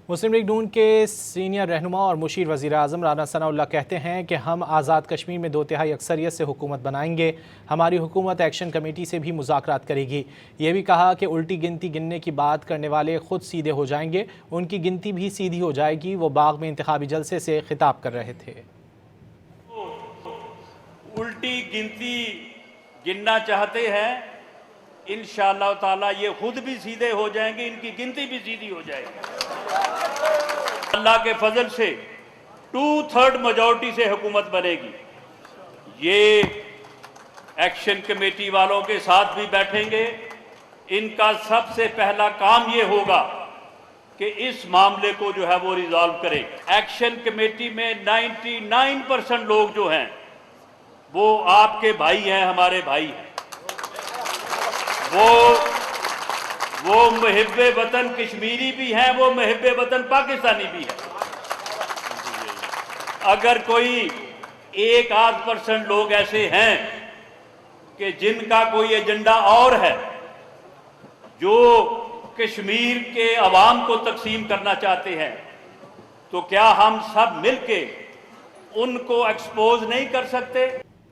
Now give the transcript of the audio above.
مسلم league نون کے senior رہنما اور مشیر وزیر اعظم رانا ثناء اللہ کہتے ہیں کہ ہم آزاد کشمیر میں 2/3 اکثریت سے حکومت بنائیں گے۔ ہماری حکومت ایکشن کمیٹی سے بھی مذاکرات کرے گی۔ یہ بھی کہا کہ الٹی گنتی گننے کی بات کرنے والے خود سیدھے ہو جائیں گے، ان کی گنتی بھی سیدھی ہو جائے گی۔ وہ باغ میں انتخابی جلسے سے خطاب کر رہے تھے۔ الٹی گنتی گننا چاہتے ہیں، انشاءاللہ تعالیٰ یہ خود بھی سیدھے ہو جائیں گے، ان کی گنتی بھی سیدھی ہو جائے گی۔ اللہ کے فضل سے 2/3 میجورٹی سے حکومت بنے گی۔ یہ ایکشن کمیٹی والوں کے ساتھ بھی بیٹھیں گے۔ ان کا سب سے پہلا کام یہ ہوگا کہ اس معاملے کو جو ہے وہ ریزالو کرے۔ ایکشن کمیٹی میں 99% لوگ جو ہیں وہ آپ کے بھائی ہیں، ہمارے بھائی ہیں۔ وہ محب وطن کشمیری بھی ہیں، وہ محب وطن پاکستانی بھی ہیں۔ اگر کوئی 1-8% لوگ ایسے ہیں کہ جن کا کوئی ایجنڈا اور ہے، جو کشمیر کے عوام کو تقسیم کرنا چاہتے ہیں، تو کیا ہم سب مل کے ان کو ایکسپوز نہیں کر سکتے؟